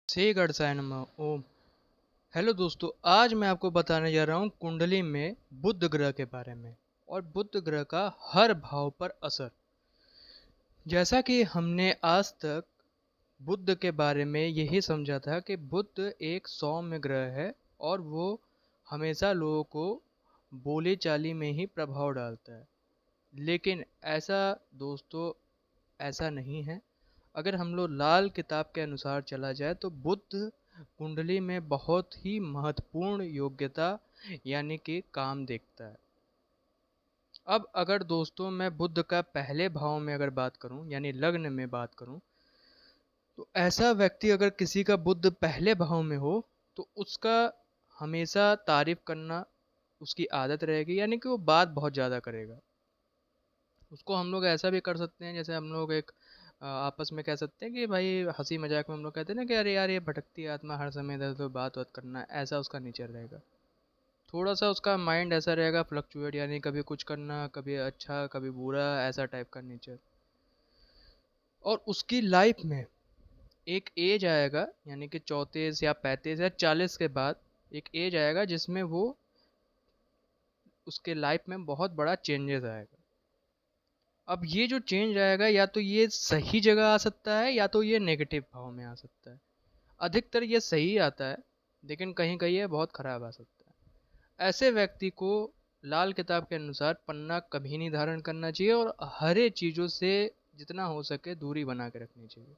श्री गणेशाय नमः ओम। हेलो दोस्तों, आज मैं आपको बताने जा रहा हूँ कुंडली में बुध ग्रह के बारे में और बुध ग्रह का हर भाव पर असर। जैसा कि हमने आज तक बुध के बारे में यही समझा था कि बुध एक सौम्य ग्रह है और वो हमेशा लोगों को बोली चाली में ही प्रभाव डालता है। लेकिन ऐसा दोस्तों ऐसा नहीं है। अगर हम लोग लाल किताब के अनुसार चला जाए तो बुध कुंडली में बहुत ही महत्वपूर्ण योग्यता यानी कि काम देखता है। अब अगर दोस्तों मैं बुध का पहले भाव में अगर बात करूं यानी लग्न में बात करूं, तो ऐसा व्यक्ति अगर किसी का बुध पहले भाव में हो तो उसका हमेशा तारीफ करना उसकी आदत रहेगी, यानी कि वो बात बहुत ज़्यादा करेगा। उसको हम लोग ऐसा भी कर सकते हैं, जैसे हम लोग एक आपस में कह सकते हैं कि भाई हंसी मजाक में हम लोग कहते हैं ना कि अरे यार ये भटकती आत्मा हर समय इधर उधर बात बात करना, ऐसा उसका नेचर रहेगा। थोड़ा सा उसका माइंड ऐसा रहेगा फ्लक्चुएट, यानी कभी कुछ करना, कभी अच्छा कभी बुरा, ऐसा टाइप का नेचर। और उसकी लाइफ में एक एज आएगा, यानी कि 34 या 35 या 40 के बाद एक एज आएगा जिसमें वो उसके लाइफ में बहुत बड़ा चेंजेस आएगा। अब ये जो चेंज आएगा या तो ये सही जगह आ सकता है या तो ये नेगेटिव भाव में आ सकता है। अधिकतर ये सही आता है, लेकिन कहीं कहीं ये बहुत खराब आ सकता है। ऐसे व्यक्ति को लाल किताब के अनुसार पन्ना कभी नहीं धारण करना चाहिए और हर एक चीज़ों से जितना हो सके दूरी बना के रखनी चाहिए।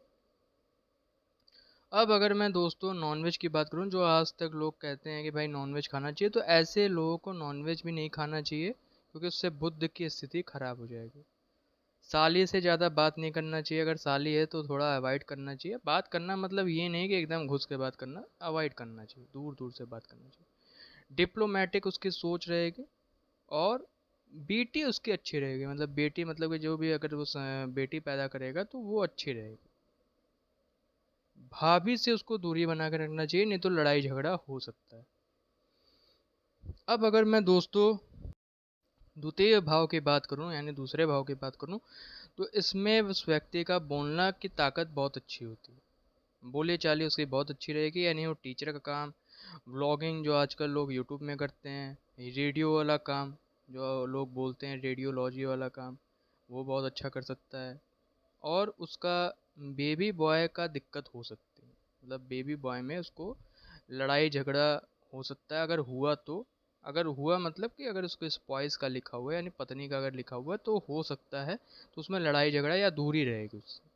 अब अगर मैं दोस्तों नॉनवेज की बात करूं, जो आज तक लोग कहते हैं कि भाई नॉनवेज खाना चाहिए, तो ऐसे लोगों को नॉनवेज भी नहीं खाना चाहिए, क्योंकि उससे बुद्ध की स्थिति खराब हो जाएगी। साली से ज़्यादा बात नहीं करना चाहिए, अगर साली है तो थोड़ा अवॉइड करना चाहिए। बात करना मतलब ये नहीं कि एकदम घुस के बात करना, अवॉइड करना चाहिए, दूर दूर से बात करना चाहिए। डिप्लोमेटिक उसकी सोच रहेगी और बेटी उसकी अच्छी रहेगी, मतलब बेटी मतलब कि जो भी अगर वो बेटी पैदा करेगा तो वो अच्छी रहेगी। भाभी से उसको दूरी बना कर रखना चाहिए, नहीं तो लड़ाई झगड़ा हो सकता है। अब अगर मैं दोस्तों द्वितीय भाव की बात करूं यानी दूसरे भाव की बात करूं, तो इसमें उस व्यक्ति का बोलना की ताकत बहुत अच्छी होती है। बोली चाली उसकी बहुत अच्छी रहेगी, यानी वो टीचर का काम, व्लॉगिंग जो आजकल लोग यूट्यूब में करते हैं, रेडियो वाला काम जो लोग बोलते हैं रेडियोलॉजी वाला काम, वो बहुत अच्छा कर सकता है। और उसका बेबी बॉय का दिक्कत हो सकती है, मतलब बेबी बॉय में उसको लड़ाई झगड़ा हो सकता है। अगर हुआ तो, अगर हुआ मतलब कि अगर उसको स्पॉइस का लिखा हुआ है यानी पत्नी का अगर लिखा हुआ है तो हो सकता है, तो उसमें लड़ाई झगड़ा या दूरी रहेगी उससे।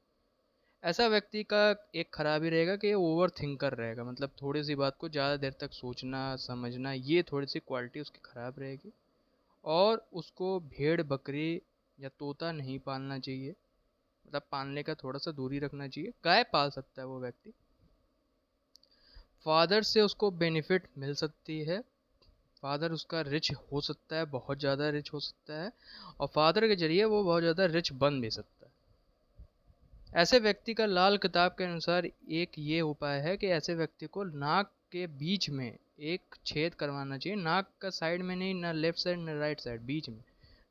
ऐसा व्यक्ति का एक खराबी रहेगा कि ओवर थिंकर रहेगा, मतलब थोड़ी सी बात को ज़्यादा देर तक सोचना समझना, ये थोड़ी सी क्वालिटी उसकी खराब रहेगी। और उसको भेड़ बकरी या तोता नहीं पालना चाहिए, मतलब पालने का थोड़ा सा दूरी रखना चाहिए। गाय पाल सकता है वो व्यक्ति। फादर से उसको बेनिफिट मिल सकती है, फादर उसका रिच हो सकता है, बहुत ज़्यादा रिच हो सकता है, और फादर के जरिए वो बहुत ज़्यादा रिच बन भी सकता है। ऐसे व्यक्ति का लाल किताब के अनुसार एक ये उपाय है कि ऐसे व्यक्ति को नाक के बीच में एक छेद करवाना चाहिए। नाक का साइड में नहीं, ना लेफ्ट साइड ना राइट साइड, बीच में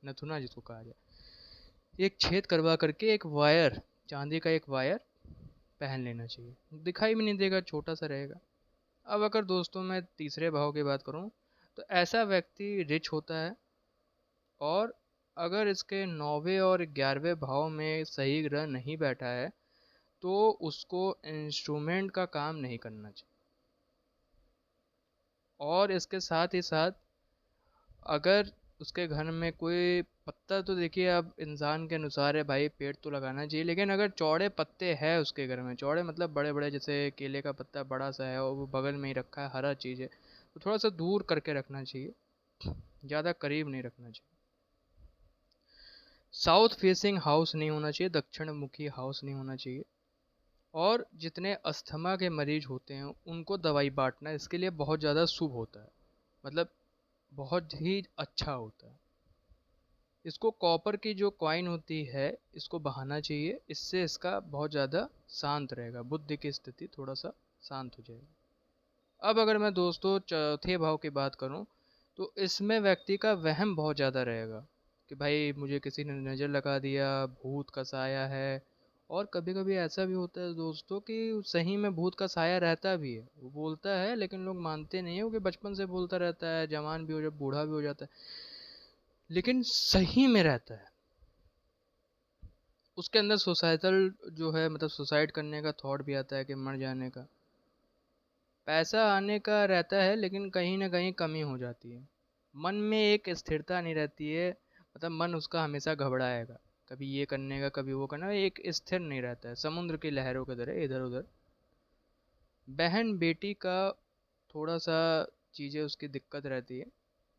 नथुना जिसको कहा जाए, एक छेद करवा करके एक वायर, चांदी का एक वायर पहन लेना चाहिए। दिखाई भी नहीं देगा, छोटा सा रहेगा। अब अगर दोस्तों मैं तीसरे भाव की बात करूं, तो ऐसा व्यक्ति रिच होता है और अगर इसके 9वें और 11वें भाव में सही ग्रह नहीं बैठा है तो उसको इंस्ट्रूमेंट का काम नहीं करना चाहिए। और इसके साथ ही साथ अगर उसके घर में कोई पत्ता, तो देखिए अब इंसान के अनुसार है भाई, पेड़ तो लगाना चाहिए, लेकिन अगर चौड़े पत्ते हैं उसके घर में, चौड़े मतलब बड़े बड़े, जैसे केले का पत्ता बड़ा सा है और वो बगल में ही रखा है, हरा चीज़ है, तो थोड़ा सा दूर करके रखना चाहिए, ज़्यादा करीब नहीं रखना चाहिए। साउथ फेसिंग हाउस नहीं होना चाहिए, दक्षिण मुखी हाउस नहीं होना चाहिए। और जितने अस्थमा के मरीज होते हैं उनको दवाई बांटना इसके लिए बहुत ज़्यादा शुभ होता है, मतलब बहुत ही अच्छा होता है। इसको कॉपर की जो कॉइन होती है इसको बहाना चाहिए, इससे इसका बहुत ज़्यादा शांत रहेगा, बुद्धि की स्थिति थोड़ा सा शांत हो जाएगी। अब अगर मैं दोस्तों चौथे भाव की बात करूं, तो इसमें व्यक्ति का वहम बहुत ज़्यादा रहेगा कि भाई मुझे किसी ने नज़र लगा दिया, भूत का साया है, और कभी कभी ऐसा भी होता है दोस्तों कि सही में भूत का साया रहता भी है, वो बोलता है लेकिन लोग मानते नहीं है, क्योंकि बचपन से बोलता रहता है, जवान भी हो जब बूढ़ा भी हो जाता है, लेकिन सही में रहता है। उसके अंदर सोसाइटल जो है, मतलब सुसाइड करने का थॉट भी आता है कि मर जाने का। पैसा आने का रहता है लेकिन कहीं ना कहीं कमी हो जाती है। मन में एक स्थिरता नहीं रहती है, मतलब मन उसका हमेशा घबराएगा, कभी ये करने का कभी वो करने का, एक स्थिर नहीं रहता है, समुद्र की लहरों की तरह इधर उधर। बहन बेटी का थोड़ा सा चीज़ें उसकी दिक्कत रहती है,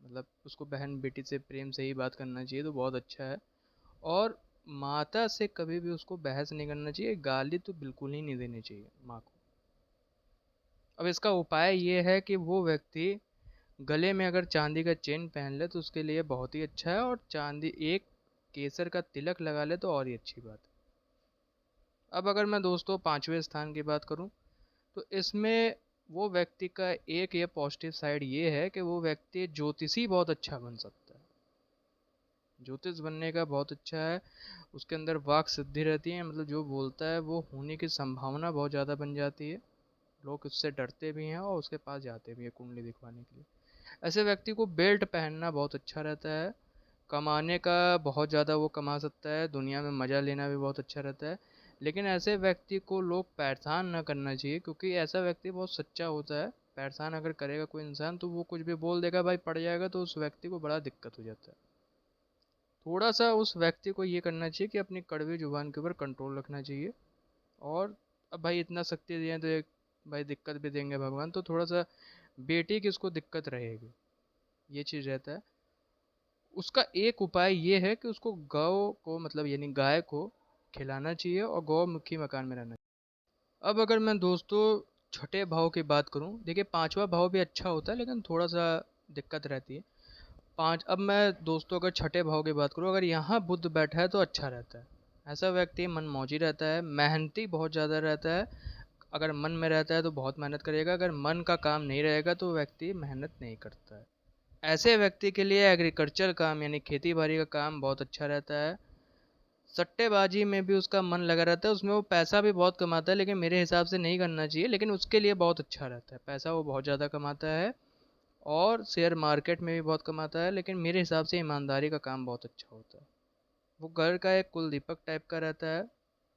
मतलब उसको बहन बेटी से प्रेम से ही बात करना चाहिए तो बहुत अच्छा है। और माता से कभी भी उसको बहस नहीं करना चाहिए, गाली तो बिल्कुल ही नहीं देनी चाहिए माँ को। अब इसका उपाय ये है कि वो व्यक्ति गले में अगर चांदी का चेन पहन ले तो उसके लिए बहुत ही अच्छा है, और चांदी एक केसर का तिलक लगा ले तो और ही अच्छी बात है। अब अगर मैं दोस्तों पांचवें स्थान की बात करूं, तो इसमें वो व्यक्ति का एक ये पॉजिटिव साइड ये है कि वो व्यक्ति ज्योतिषी बहुत अच्छा बन सकता है। ज्योतिष बनने का बहुत अच्छा है, उसके अंदर वाक सिद्धि रहती है, मतलब जो बोलता है वो होने की संभावना बहुत ज़्यादा बन जाती है। लोग उससे डरते भी हैं और उसके पास जाते भी हैं कुंडली दिखवाने के लिए। ऐसे व्यक्ति को बेल्ट पहनना बहुत अच्छा रहता है। कमाने का बहुत ज़्यादा वो कमा सकता है, दुनिया में मज़ा लेना भी बहुत अच्छा रहता है। लेकिन ऐसे व्यक्ति को लोग परेशान ना करना चाहिए, क्योंकि ऐसा व्यक्ति बहुत सच्चा होता है। परेशान अगर करेगा कोई इंसान तो वो कुछ भी बोल देगा, भाई पड़ जाएगा, तो उस व्यक्ति को बड़ा दिक्कत हो जाता है। थोड़ा सा उस व्यक्ति को ये करना चाहिए कि अपनी कड़वी जुबान के ऊपर कंट्रोल रखना चाहिए। और अब भाई इतना शक्ति दिए तो एक भाई दिक्कत भी देंगे भगवान, तो थोड़ा सा बेटी की उसको दिक्कत रहेगी, ये चीज़ रहता है। उसका एक उपाय ये है कि उसको गौ को, मतलब यानी गाय को खिलाना चाहिए और गौमुखी मकान में रहना चाहिए। अब अगर मैं दोस्तों छठे भाव की बात करूं, देखिए पांचवा भाव भी अच्छा होता है लेकिन थोड़ा सा दिक्कत रहती है। पाँच, अब मैं दोस्तों अगर छठे भाव की बात करूँ, अगर यहाँ बुध बैठा है तो अच्छा रहता है। ऐसा व्यक्ति मनमौजी रहता है, मेहनती बहुत ज़्यादा रहता है। अगर मन में रहता है तो बहुत मेहनत करेगा, अगर मन का काम नहीं रहेगा तो व्यक्ति मेहनत नहीं करता है। ऐसे व्यक्ति के लिए एग्रीकल्चर काम यानी खेती बाड़ी का काम बहुत अच्छा रहता है। सट्टेबाजी में भी उसका मन लगा रहता है, उसमें वो पैसा भी बहुत कमाता है, लेकिन मेरे हिसाब से नहीं करना चाहिए, लेकिन उसके लिए बहुत अच्छा रहता है, पैसा वो बहुत ज़्यादा कमाता है। और शेयर मार्केट में भी बहुत कमाता है, लेकिन मेरे हिसाब से ईमानदारी का काम बहुत अच्छा होता है। वो घर का एक कुल दीपक टाइप का रहता है,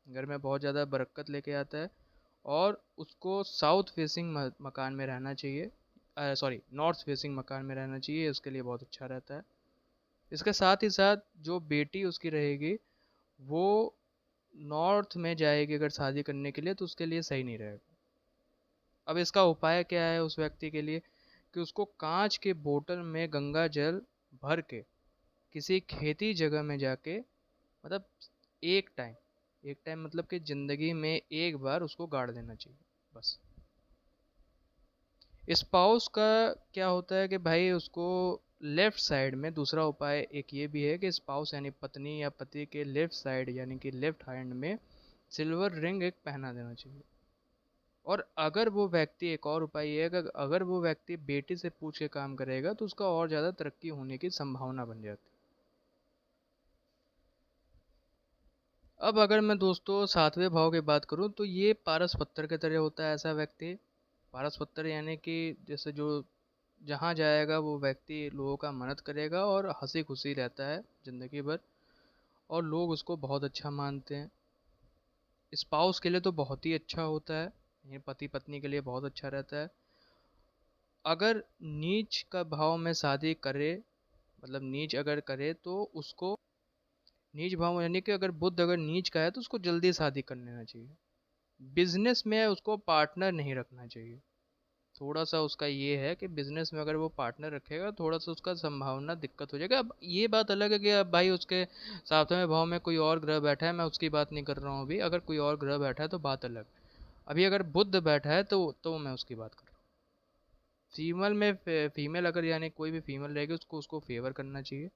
घर में बहुत ज़्यादा बरकत लेके आता है। और उसको साउथ फेसिंग मकान में रहना चाहिए, सॉरी नॉर्थ फेसिंग मकान में रहना चाहिए, उसके लिए बहुत अच्छा रहता है। इसके साथ ही साथ जो बेटी उसकी रहेगी वो नॉर्थ में जाएगी अगर शादी करने के लिए, तो उसके लिए सही नहीं रहेगा। अब इसका उपाय क्या है उस व्यक्ति के लिए, कि उसको कांच के बोतल में गंगा जल भर के किसी खेती जगह में जाके, मतलब एक टाइम मतलब कि जिंदगी में एक बार उसको गाड़ देना चाहिए बस। स्पाउस का क्या होता है कि भाई उसको लेफ्ट साइड में, दूसरा उपाय एक ये भी है कि स्पाउस यानी पत्नी या पति के लेफ्ट साइड यानी कि लेफ्ट हैंड में सिल्वर रिंग एक पहना देना चाहिए। और अगर वो व्यक्ति, एक और उपाय ये है कि अगर वो व्यक्ति बेटी से पूछ के काम करेगा तो उसका और ज़्यादा तरक्की होने की संभावना बन जाती है। अब अगर मैं दोस्तों सातवें भाव की बात करूं, तो ये पारस पत्थर की तरह होता है ऐसा व्यक्ति। पारस पत्थर यानी कि जैसे जो जहाँ जाएगा वो व्यक्ति लोगों का मदद करेगा और हंसी खुशी रहता है ज़िंदगी भर, और लोग उसको बहुत अच्छा मानते हैं। स्पाउस के लिए तो बहुत ही अच्छा होता है, ये पति पत्नी के लिए बहुत अच्छा रहता है। अगर नीच का भाव में शादी करे, मतलब नीच अगर करे तो उसको, नीच भाव यानी कि अगर बुध अगर नीच का है तो उसको जल्दी शादी कर लेना चाहिए। बिजनेस में उसको पार्टनर नहीं रखना चाहिए। थोड़ा सा उसका ये है कि बिजनेस में अगर वो पार्टनर रखेगा थोड़ा सा उसका संभावना दिक्कत हो जाएगा। अब ये बात अलग है कि अब भाई उसके सातवें भाव में कोई और ग्रह बैठा है, मैं उसकी बात नहीं कर रहा हूँ अभी, अगर कोई और ग्रह बैठा है तो बात अलग। अभी अगर बुध बैठा है तो मैं उसकी बात कर रहा हूँ। फीमेल में फीमेल अगर यानी कोई भी फीमेल रहेगी उसको उसको फेवर करना चाहिए।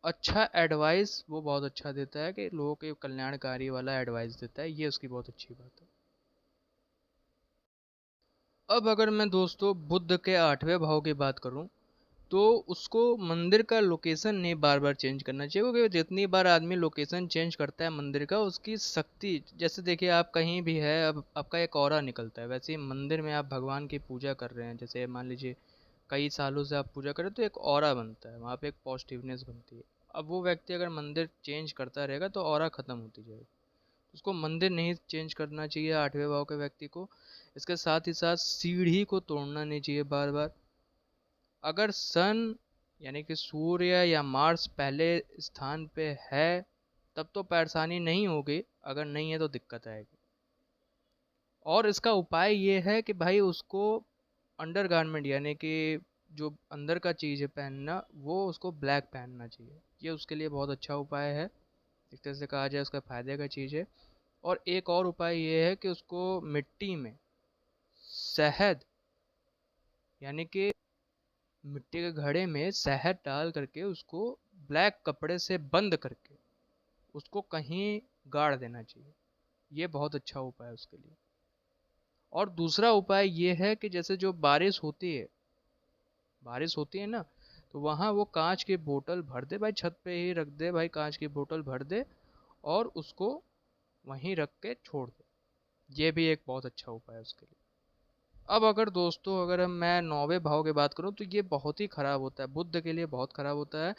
अच्छा एडवाइस वो बहुत अच्छा देता है, कि लोगों के कल्याणकारी वाला एडवाइस देता है, ये उसकी बहुत अच्छी बात है। अब अगर मैं दोस्तों बुध के आठवें भाव की बात करूं, तो उसको मंदिर का लोकेशन नहीं बार बार चेंज करना चाहिए, क्योंकि जितनी बार आदमी लोकेशन चेंज करता है मंदिर का, उसकी शक्ति, जैसे देखिए आप कहीं भी है, अब आपका एक ऑरा निकलता है, वैसे ही मंदिर में आप भगवान की पूजा कर रहे हैं, जैसे मान लीजिए कई सालों से आप पूजा करें तो एक ऑरा बनता है, वहाँ पे एक पॉजिटिवनेस बनती है। अब वो व्यक्ति अगर मंदिर चेंज करता रहेगा तो ऑरा खत्म होती जाएगी। उसको मंदिर नहीं चेंज करना चाहिए आठवें भाव के व्यक्ति को। इसके साथ ही साथ सीढ़ी को तोड़ना नहीं चाहिए बार बार। अगर सन यानी कि सूर्य या मार्स पहले स्थान पे है तब तो परेशानी नहीं होगी, अगर नहीं है तो दिक्कत आएगी। और इसका उपाय ये है कि भाई उसको अंडरगारमेंट यानी कि जो अंदर का चीज़ है पहनना, वो उसको ब्लैक पहनना चाहिए। ये उसके लिए बहुत अच्छा उपाय है, एक तरह से कहा जाए उसका फायदे का चीज़ है। और एक और उपाय ये है कि उसको मिट्टी में शहद यानी कि मिट्टी के घड़े में शहद डाल करके उसको ब्लैक कपड़े से बंद करके उसको कहीं गाड़ देना चाहिए। ये बहुत अच्छा उपाय है उसके लिए। और दूसरा उपाय ये है कि जैसे जो बारिश होती है ना, तो वहाँ वो कांच की बोतल भर दे भाई, छत पे ही रख दे भाई, कांच की बोतल भर दे और उसको वहीं रख के छोड़ दे। ये भी एक बहुत अच्छा उपाय है उसके लिए। अब अगर दोस्तों अगर मैं नौवे भाव की बात करूं तो ये बहुत ही खराब होता है, बुध के लिए बहुत खराब होता है।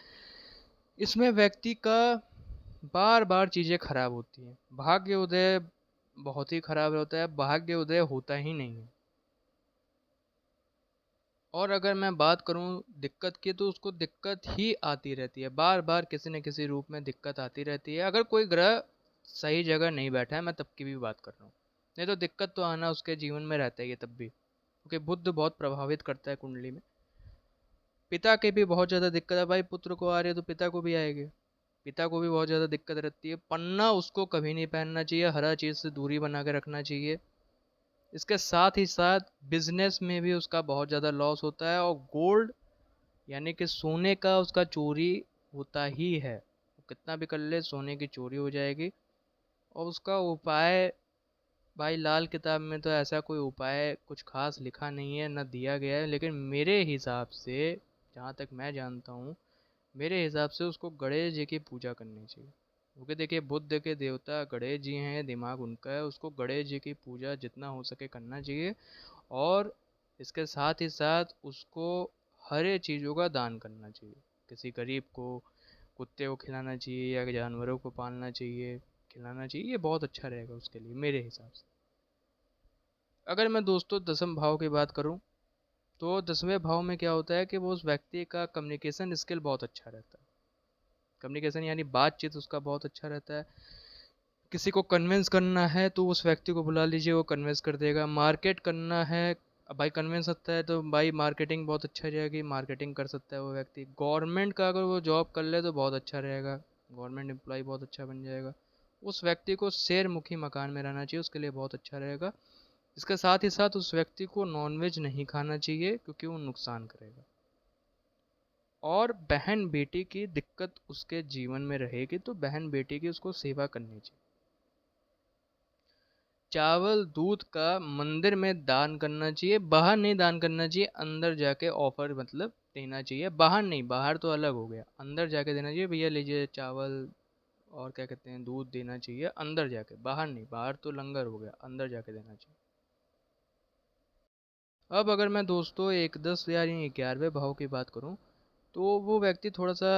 इसमें व्यक्ति का बार बार चीजें खराब होती हैं। भाग्य उदय बहुत ही खराब होता है, भाग्य उदय होता ही नहीं है। और अगर मैं बात करूं दिक्कत की, तो उसको दिक्कत ही आती रहती है, बार बार किसी न किसी रूप में दिक्कत आती रहती है। अगर कोई ग्रह सही जगह नहीं बैठा है, मैं तब की भी बात कर रहा हूँ, नहीं तो दिक्कत तो आना उसके जीवन में रहता ही है तब भी, क्योंकि बुध बहुत प्रभावित करता है कुंडली में। पिता के भी बहुत ज़्यादा दिक्कत है भाई, पुत्र को आ रही है तो पिता को भी आएगी। पिता को भी बहुत ज़्यादा दिक्कत रहती है। पन्ना उसको कभी नहीं पहनना चाहिए, हर चीज़ से दूरी बना के रखना चाहिए। इसके साथ ही साथ बिजनेस में भी उसका बहुत ज़्यादा लॉस होता है। और गोल्ड यानी कि सोने का उसका चोरी होता ही है, वो कितना भी कर ले सोने की चोरी हो जाएगी। और उसका उपाय भाई लाल किताब में तो ऐसा कोई उपाय कुछ खास लिखा नहीं है, ना दिया गया है, लेकिन मेरे हिसाब से जहाँ तक मैं जानता हूँ, मेरे हिसाब से उसको गणेश जी की पूजा करनी चाहिए। क्योंकि देखिए बुद्ध के देवता गणेश जी हैं, दिमाग उनका है, उसको गणेश जी की पूजा जितना हो सके करना चाहिए। और इसके साथ ही साथ उसको हरे चीज़ों का दान करना चाहिए। किसी गरीब को, कुत्ते को खिलाना चाहिए या जानवरों को पालना चाहिए, खिलाना चाहिए। ये बहुत अच्छा रहेगा उसके लिए मेरे हिसाब से। अगर मैं दोस्तों दसम भाव की बात करूं, तो दसवें भाव में क्या होता है कि वो उस व्यक्ति का कम्युनिकेशन स्किल बहुत अच्छा रहता है। कम्युनिकेशन यानी बातचीत उसका बहुत अच्छा रहता है। किसी को कन्विंस करना है तो उस व्यक्ति को बुला लीजिए, वो कन्विंस कर देगा। मार्केट करना है, अब भाई कन्विंस सकता है तो भाई मार्केटिंग बहुत अच्छा रहेगी, मार्केटिंग कर सकता है वो व्यक्ति। गवर्नमेंट का अगर वो जॉब कर ले तो बहुत अच्छा रहेगा, गवर्नमेंट एम्प्लॉय बहुत अच्छा बन जाएगा। उस व्यक्ति को शेरमुखी मकान में रहना चाहिए, उसके लिए बहुत अच्छा रहेगा। इसके साथ ही साथ उस व्यक्ति को नॉनवेज नहीं खाना चाहिए, क्योंकि वो नुकसान करेगा। और बहन बेटी की दिक्कत उसके जीवन में रहेगी तो बहन बेटी की उसको सेवा करनी चाहिए। चावल दूध का मंदिर में दान करना चाहिए, बाहर नहीं दान करना चाहिए, अंदर जाके ऑफर मतलब देना चाहिए। बाहर नहीं, बाहर तो अलग हो गया, अंदर जाके देना चाहिए, भैया लीजिए चावल और क्या कहते हैं दूध देना चाहिए अंदर जाके, बाहर नहीं। बाहर तो लंगर हो गया, अंदर जाके देना चाहिए। अब अगर मैं दोस्तों एक 10 यानी 11वें भाव की बात करूं, तो वो व्यक्ति थोड़ा सा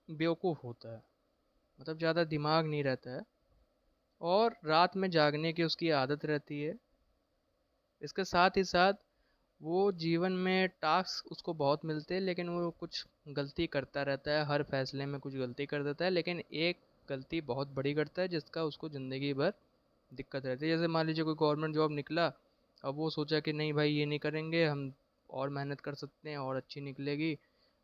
बेवकूफ़ होता है, मतलब ज़्यादा दिमाग नहीं रहता है और रात में जागने की उसकी आदत रहती है। इसके साथ ही साथ वो जीवन में टास्क उसको बहुत मिलते हैं, लेकिन वो कुछ गलती करता रहता है, हर फैसले में कुछ गलती कर देता है, लेकिन एक गलती बहुत बड़ी करता है जिसका उसको ज़िंदगी भर दिक्कत रहती है। जैसे मान लीजिए कोई गवर्नमेंट जॉब निकला, अब वो सोचा कि नहीं भाई ये नहीं करेंगे हम, और मेहनत कर सकते हैं और अच्छी निकलेगी।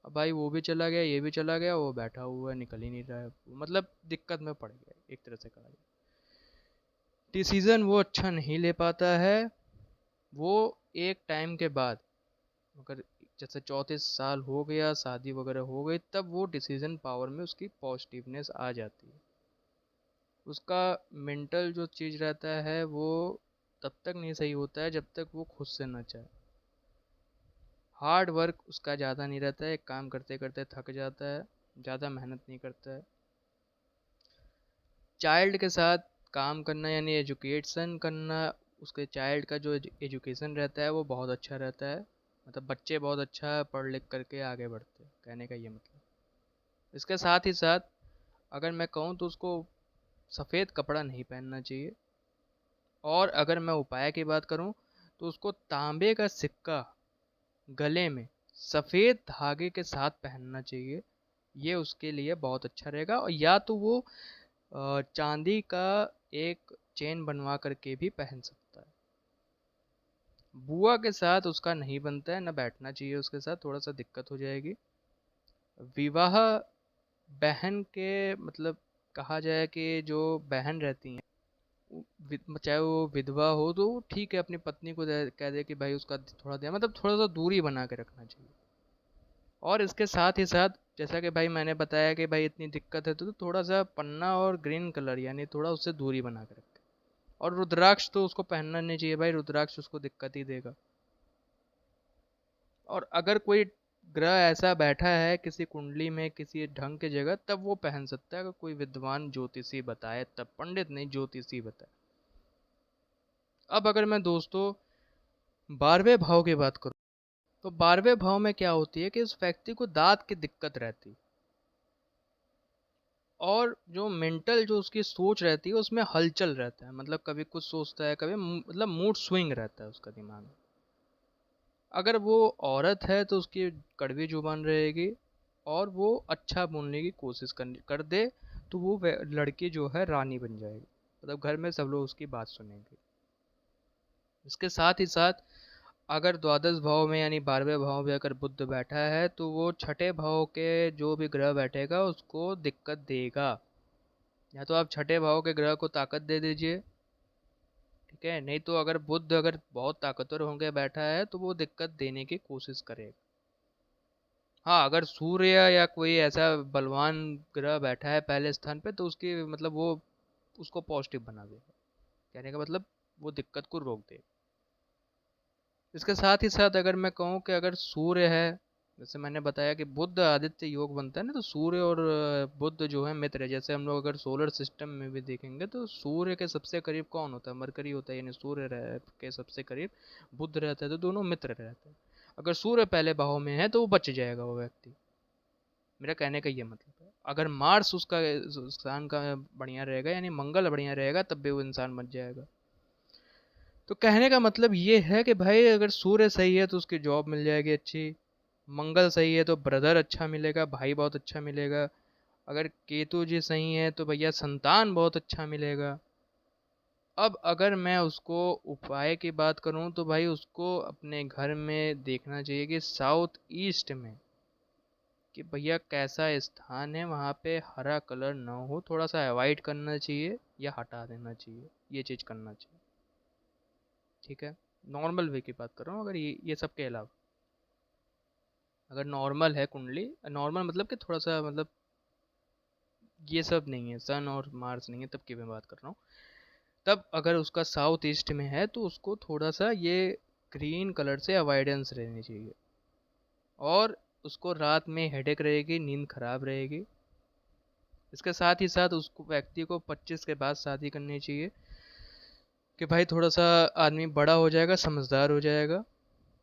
अब भाई वो भी चला गया, ये भी चला गया, वो बैठा हुआ है, निकल ही नहीं रहा है, मतलब दिक्कत में पड़ गया एक तरह से कहा जाए। डिसीज़न वो अच्छा नहीं ले पाता है। वो एक टाइम के बाद, अगर जैसे 34 साल हो गया, शादी वगैरह हो गई, तब वो डिसीजन पावर में उसकी पॉजिटिवनेस आ जाती है। उसका मेंटल जो चीज़ रहता है वो तब तक नहीं सही होता है जब तक वो खुद से ना चाहे। हार्ड वर्क उसका ज़्यादा नहीं रहता है, काम करते करते थक जाता है, ज़्यादा मेहनत नहीं करता है। चाइल्ड के साथ काम करना यानी एजुकेशन करना, उसके चाइल्ड का जो एजुकेशन रहता है वो बहुत अच्छा रहता है। मतलब बच्चे बहुत अच्छा पढ़ लिख करके आगे बढ़ते हैं, कहने का ये मतलब। इसके साथ ही साथ अगर मैं कहूँ तो उसको सफ़ेद कपड़ा नहीं पहनना चाहिए। और अगर मैं उपाय की बात करूँ तो उसको तांबे का सिक्का गले में सफ़ेद धागे के साथ पहनना चाहिए। ये उसके लिए बहुत अच्छा रहेगा। और या तो वो चांदी का एक चेन बनवा करके भी पहन सकता है। बुआ के साथ उसका नहीं बनता है, ना बैठना चाहिए उसके साथ, थोड़ा सा दिक्कत हो जाएगी। विवाह बहन के मतलब कहा जाए कि जो बहन रहती हैं, चाहे वो विधवा हो तो वो ठीक है, अपनी पत्नी को कह दे कि भाई उसका थोड़ा ध्यान, मतलब थोड़ा सा दूरी बना के रखना चाहिए। और इसके साथ ही साथ जैसा कि भाई मैंने बताया कि भाई इतनी दिक्कत है तो थोड़ा सा पन्ना और ग्रीन कलर यानी थोड़ा उससे दूरी बना के रखे। और रुद्राक्ष तो उसको पहनना नहीं चाहिए भाई, रुद्राक्ष उसको दिक्कत ही देगा। और अगर कोई ग्रह ऐसा बैठा है किसी कुंडली में किसी ढंग की जगह, तब वो पहन सकता है, अगर कोई विद्वान ज्योतिषी बताए तब, पंडित नहीं ज्योतिषी बताए। अब अगर मैं दोस्तों 12वें भाव की बात करूं तो 12वें भाव में क्या होती है कि उस व्यक्ति को दांत की दिक्कत रहती, और जो मेंटल जो उसकी सोच रहती है उसमें हलचल रहता है, मतलब कभी कुछ सोचता है, कभी मतलब मूड स्विंग रहता है उसका दिमाग में। अगर वो औरत है तो उसकी कड़वी जुबान रहेगी, और वो अच्छा बोलने की कोशिश कर दे तो वो लड़की जो है रानी बन जाएगी, मतलब घर में सब लोग उसकी बात सुनेंगे। इसके साथ ही साथ अगर द्वादश भाव में यानी 12वें भाव में अगर बुध बैठा है तो वो छठे भाव के जो भी ग्रह बैठेगा उसको दिक्कत देगा। या तो आप छठे भाव के ग्रह को ताकत दे दीजिए, ठीक है, नहीं तो अगर बुध अगर बहुत ताकतवर होंगे बैठा है तो वो दिक्कत देने की कोशिश करेगा। हाँ, अगर सूर्य या कोई ऐसा बलवान ग्रह बैठा है पहले स्थान पे तो उसकी मतलब वो उसको पॉजिटिव बना देगा, कहने का मतलब वो दिक्कत को रोक देगा। इसके साथ ही साथ अगर मैं कहूँ कि अगर सूर्य है, जैसे मैंने बताया कि बुध आदित्य योग बनता है ना, तो सूर्य और बुध जो है मित्र है। जैसे हम लोग अगर सोलर सिस्टम में भी देखेंगे तो सूर्य के सबसे करीब कौन होता है, मरकरी होता है, यानी सूर्य के सबसे करीब बुध रहता है, तो दोनों मित्र रहते हैं। अगर सूर्य पहले भाव में है तो वो बच जाएगा वो व्यक्ति, मेरा कहने का ये मतलब है। अगर मार्स उसका इंसान का बढ़िया रहेगा यानी मंगल बढ़िया रहेगा तब भी वो इंसान बच जाएगा। तो कहने का मतलब ये है कि भाई अगर सूर्य सही है तो उसकी जॉब मिल जाएगी अच्छी, मंगल सही है तो ब्रदर अच्छा मिलेगा, भाई बहुत अच्छा मिलेगा, अगर केतु जी सही है तो भैया संतान बहुत अच्छा मिलेगा। अब अगर मैं उसको उपाय की बात करूं तो भाई उसको अपने घर में देखना चाहिए कि साउथ ईस्ट में कि भैया कैसा स्थान है, वहाँ पे हरा कलर ना हो, थोड़ा सा अवॉइड करना चाहिए या हटा देना चाहिए, ये चीज़ करना चाहिए। ठीक है, नॉर्मल वे की बात कर रहा हूँ। अगर ये सब के अलावा अगर नॉर्मल है कुंडली, नॉर्मल मतलब कि थोड़ा सा मतलब ये सब नहीं है, सन और मार्स नहीं है, तब की मैं बात कर रहा हूँ। तब अगर उसका साउथ ईस्ट में है तो उसको थोड़ा सा ये ग्रीन कलर से अवॉइडेंस रहनी चाहिए। और उसको रात में हेडेक रहेगी, नींद खराब रहेगी। इसके साथ ही साथ उसको व्यक्ति को 25 के बाद शादी करनी चाहिए कि भाई थोड़ा सा आदमी बड़ा हो जाएगा, समझदार हो जाएगा।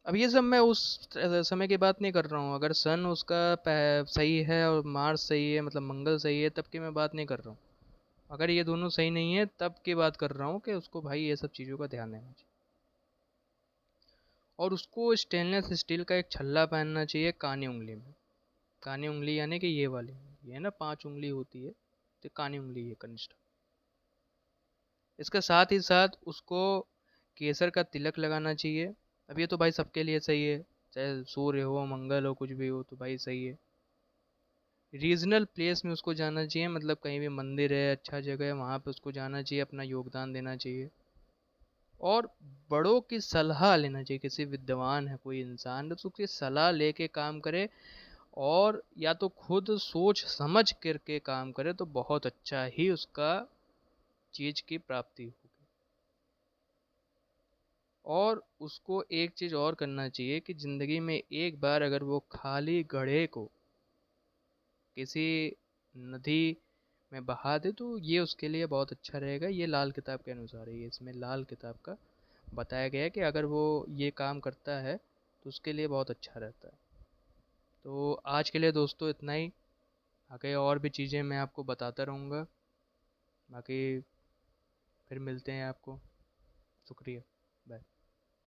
अब ये सब मैं उस समय की बात नहीं कर रहा हूँ, अगर सन उसका सही है और मार्स सही है मतलब मंगल सही है तब की मैं बात नहीं कर रहा हूँ। अगर ये दोनों सही नहीं है तब की बात कर रहा हूँ कि उसको भाई ये सब चीज़ों का ध्यान देना चाहिए। और उसको स्टेनलेस स्टील का एक छल्ला पहनना चाहिए कानी उंगली में। कानी उंगली यानी कि ये वाली, ये ना 5 उंगली होती है, तो कानी उंगली है कनिष्ठ। इसके साथ ही साथ उसको केसर का तिलक लगाना चाहिए। अब ये तो भाई सबके लिए सही है, चाहे सूर्य हो मंगल हो कुछ भी हो तो भाई सही है। रीजनल प्लेस में उसको जाना चाहिए, मतलब कहीं भी मंदिर है अच्छा जगह है वहाँ पे उसको जाना चाहिए, अपना योगदान देना चाहिए। और बड़ों की सलाह लेना चाहिए, किसी विद्वान है कोई इंसान तो उसकी सलाह लेके काम करे, और या तो खुद सोच समझ करके काम करे तो बहुत अच्छा ही उसका चीज की प्राप्ति होगी। और उसको एक चीज़ और करना चाहिए कि ज़िंदगी में एक बार अगर वो खाली घड़े को किसी नदी में बहा दे तो ये उसके लिए बहुत अच्छा रहेगा। ये लाल किताब के अनुसार है, ये इसमें लाल किताब का बताया गया है कि अगर वो ये काम करता है तो उसके लिए बहुत अच्छा रहता है। तो आज के लिए दोस्तों इतना ही। आगे और भी चीज़ें मैं आपको बताता रहूँगा। बाकी फिर मिलते हैं आपको। शुक्रिया। बाय।